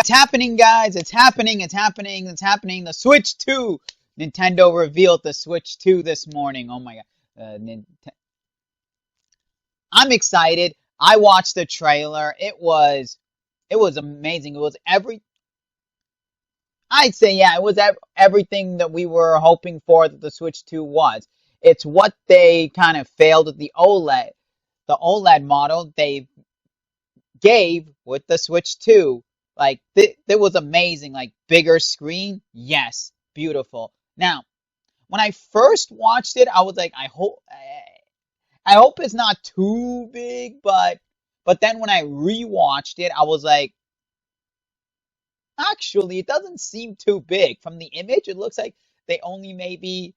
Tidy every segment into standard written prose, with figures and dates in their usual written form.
It's happening, guys. It's happening. It's happening. It's happening. The Switch 2. Nintendo revealed the Switch 2 this morning. Oh my god. I'm excited. I watched the trailer. It was amazing. It was I'd say yeah, it was everything that we were hoping for that the Switch 2 was. It's what they kind of failed with the OLED. The OLED model they gave with the Switch 2. Like that was amazing. Like bigger screen, yes, beautiful. Now, when I first watched it, I was like, I hope it's not too big, but then when I rewatched it, I was like, actually, it doesn't seem too big. From the image, it looks like they only maybe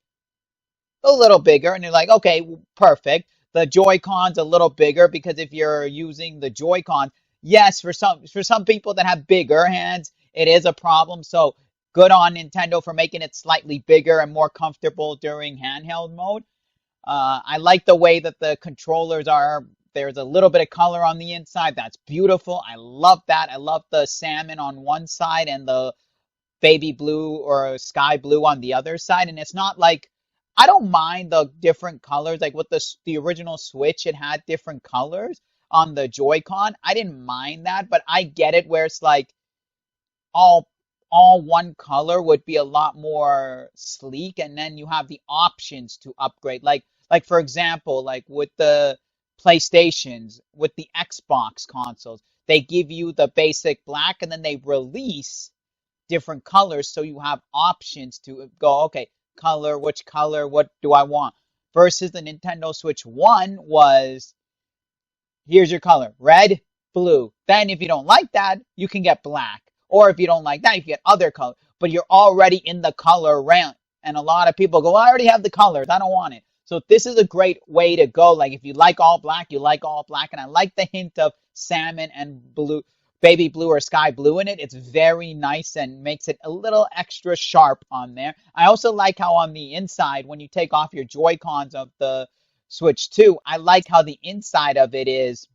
a little bigger, and you're like, okay, perfect. The Joy-Cons a little bigger because if you're using the Joy-Con, yes, for some people that have bigger hands, it is a problem. So good on Nintendo for making it slightly bigger and more comfortable during handheld mode. I like the way that the controllers are. There's a little bit of color on the inside. That's beautiful. I love that. I love the salmon on one side and the baby blue or sky blue on the other side. And it's not like I don't mind the different colors. Like with the original Switch, it had different colors on the Joy-Con. I didn't mind that, but I get it where it's like all all one color would be a lot more sleek, and then you have the options to upgrade. Like for example, like with the PlayStations, with the Xbox consoles, they give you the basic black and then they release different colors so you have options to go, okay, color, which color, what do I want? Versus the Nintendo Switch 1 was, here's your color, red, blue. Then if you don't like that, you can get black. Or if you don't like that, you can get other color. But you're already in the color round. And a lot of people go, well, I already have the colors. I don't want it. So this is a great way to go. Like if you like all black, you like all black. And I like the hint of salmon and blue, baby blue or sky blue in it. It's very nice and makes it a little extra sharp on there. I also like how on the inside, when you take off your Joy-Cons of the Switch 2, I like how the inside of it is,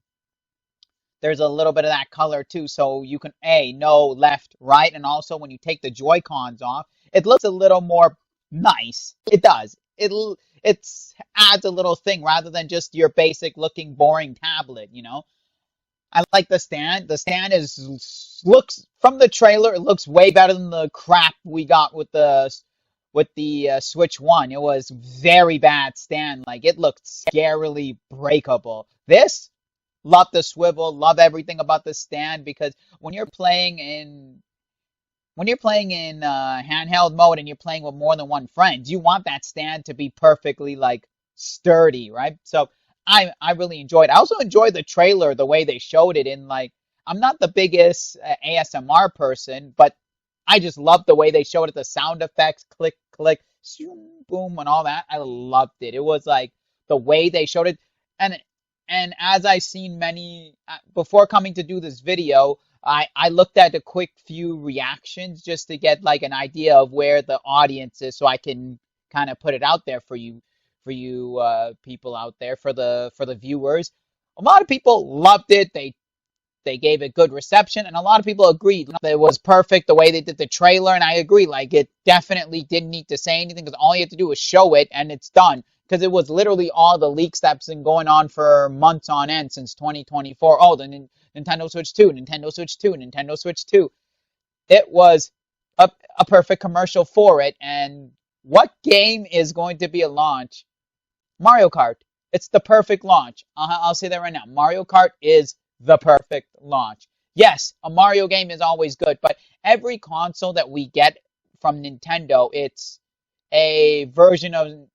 there's a little bit of that color too, so you can know left, right, and also when you take the Joy Cons off, it looks a little more nice. It does. It's adds a little thing rather than just your basic looking boring tablet. I like the stand. The stand looks from the trailer. It looks way better than the crap we got with the Switch One. It was very bad stand. Like it looked scarily breakable. This, love the swivel, love everything about the stand because when you're playing in handheld mode and you're playing with more than one friend, you want that stand to be perfectly like sturdy, right? So I really enjoyed. I also enjoyed the trailer, the way they showed it. In like, I'm not the biggest ASMR person, but I just loved the way they showed it. The sound effects, click, click, zoom, boom, and all that. I loved it. It was like the way they showed it, and as I seen many before coming to do this video, I looked at a quick few reactions just to get like an idea of where the audience is, so I can kind of put it out there for you people out there, for the viewers. A lot of people loved it. They gave it good reception, and a lot of people agreed that it was perfect the way they did the trailer. And I agree, like it definitely didn't need to say anything because all you have to do is show it, and it's done. Because it was literally all the leaks that's been going on for months on end since 2024. Oh, the Nintendo Switch 2, Nintendo Switch 2, Nintendo Switch 2. It was a perfect commercial for it. And what game is going to be a launch? Mario Kart. It's the perfect launch. I'll say that right now. Mario Kart is the perfect launch. Yes, a Mario game is always good, but every console that we get from Nintendo, it's a version of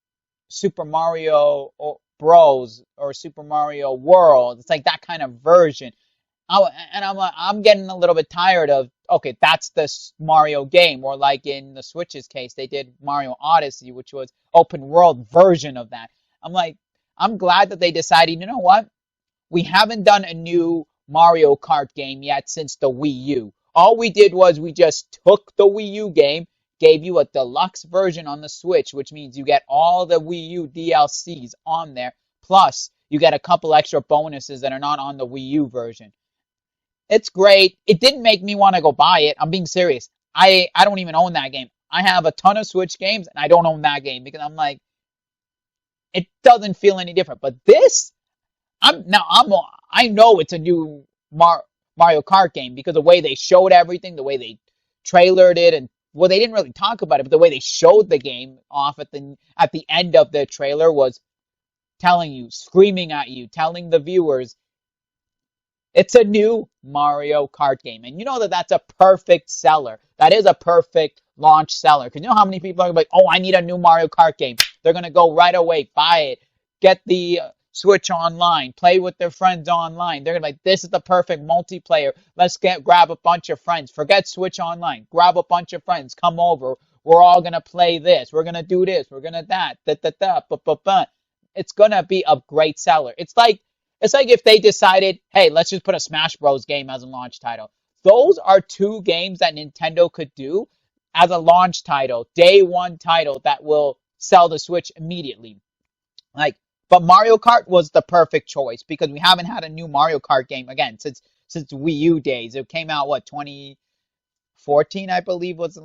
Super Mario Bros. Or Super Mario World. It's like that kind of version. I'm getting a little bit tired of, okay, that's the Mario game. Or like in the Switch's case, they did Mario Odyssey, which was open world version of that. I'm like, I'm glad that they decided, you know what? We haven't done a new Mario Kart game yet since the Wii U. All we did was we just took the Wii U game, gave you a deluxe version on the Switch, which means you get all the Wii U DLCs on there, plus you get a couple extra bonuses that are not on the Wii U version. It's great. It didn't make me want to go buy it. I'm being serious. I don't even own that game. I have a ton of Switch games and I don't own that game because I'm like, it doesn't feel any different. But this, I know it's a new Mario Kart game because the way they showed everything, the way they trailered it, and well, they didn't really talk about it, but the way they showed the game off at the end of the trailer was telling you, screaming at you, telling the viewers it's a new Mario Kart game. And you know that that's a perfect seller. That is a perfect launch seller. Because you know how many people are like, oh, I need a new Mario Kart game. They're going to go right away, buy it, get the Switch online, play with their friends online. They're going to be like, this is the perfect multiplayer. Let's grab a bunch of friends. Forget Switch online. Grab a bunch of friends. Come over. We're all going to play this. We're going to do this. We're going to that. It's going to be a great seller. It's like if they decided, hey, let's just put a Smash Bros. Game as a launch title. Those are two games that Nintendo could do as a launch title, day one title that will sell the Switch immediately. Like, but Mario Kart was the perfect choice because we haven't had a new Mario Kart game again since Wii U days. It came out what 2014, I believe was.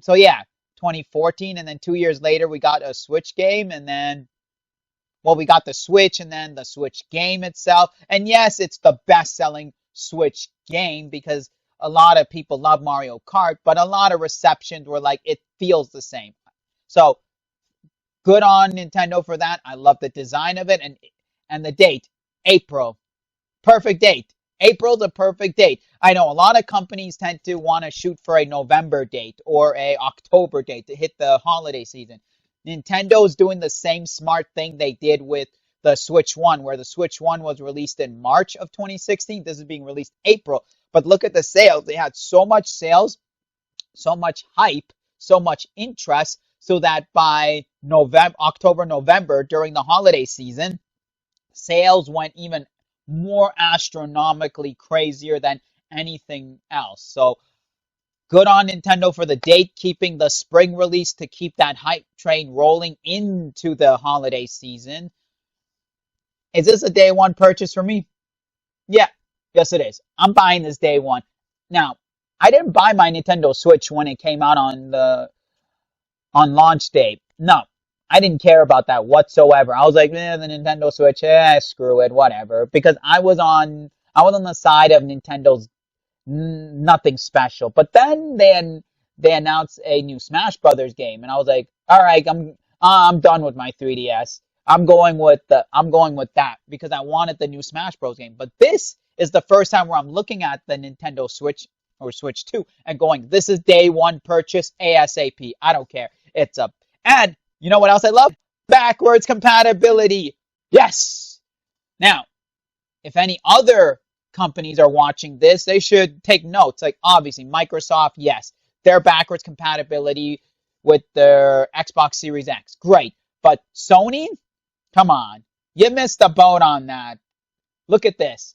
So yeah, 2014, and then 2 years later we got a Switch game, and then well, we got the Switch and then the Switch game itself. And yes, it's the best-selling Switch game because a lot of people love Mario Kart, but a lot of receptions were like, it feels the same. So good on Nintendo for that. I love the design of it and the date, April. Perfect date. April's a perfect date. I know a lot of companies tend to want to shoot for a November date or a October date to hit the holiday season. Nintendo's doing the same smart thing they did with the Switch 1, where the Switch 1 was released in March of 2016. This is being released April. But look at the sales. They had so much sales, so much hype, so much interest, so that by October, November, during the holiday season, sales went even more astronomically crazier than anything else. So good on Nintendo for the date, keeping the spring release to keep that hype train rolling into the holiday season. Is this a day one purchase for me? Yeah, yes it is. I'm buying this day one. Now, I didn't buy my Nintendo Switch when it came out on launch day. No, I didn't care about that whatsoever. I was like, the Nintendo Switch, screw it, whatever. Because I was on the side of Nintendo's nothing special. But then they announced a new Smash Brothers game, and I was like, all right, I'm done with my 3DS. I'm going with that because I wanted the new Smash Bros. Game. But this is the first time where I'm looking at the Nintendo Switch or Switch 2 and going, this is day one purchase ASAP. I don't care. It's up. And you know what else I love? Backwards compatibility. Yes. Now, if any other companies are watching this, they should take notes. Like obviously Microsoft, yes, their backwards compatibility with their Xbox Series X, great. But Sony, come on, you missed the boat on that. Look at this.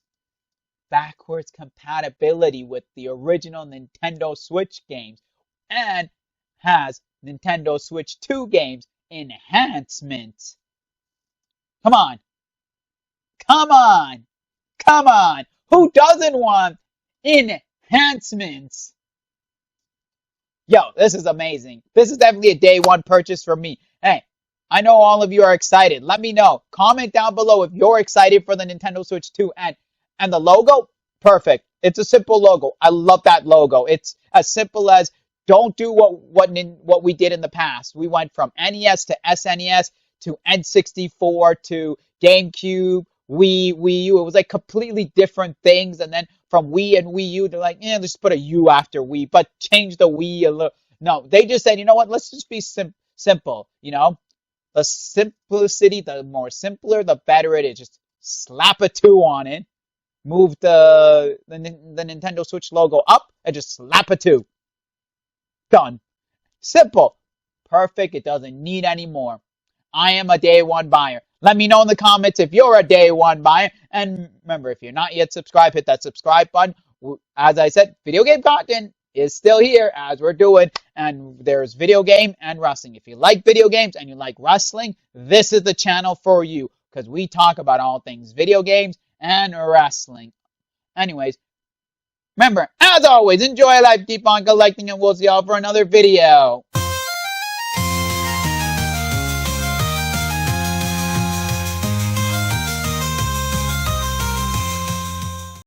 Backwards compatibility with the original Nintendo Switch games and has Nintendo Switch 2 games enhancements. Come on. Come on. Come on. Who doesn't want enhancements? Yo, this is amazing. This is definitely a day one purchase for me. Hey, I know all of you are excited. Let me know. Comment down below if you're excited for the Nintendo Switch 2 and the logo. Perfect. It's a simple logo. I love that logo. It's as simple as don't do what we did in the past. We went from NES to SNES to N64 to GameCube, Wii U. It was like completely different things. And then from Wii and Wii U, they're like, just put a U after Wii, but change the Wii a little. No, they just said, you know what? Let's just be simple. The simplicity, the more simpler, the better it is. Just slap a 2 on it, move the Nintendo Switch logo up, and just slap a 2. Done. Simple. Perfect. It doesn't need any more. I am a day one buyer. Let me know in the comments if you're a day one buyer. And remember, if you're not yet subscribed, hit that subscribe button. As I said, video game content is still here as we're doing. And there's video game and wrestling. If you like video games and you like wrestling, this is the channel for you because we talk about all things video games and wrestling. Anyways, Remember, as always, enjoy life, keep on collecting, and we'll see y'all for another video.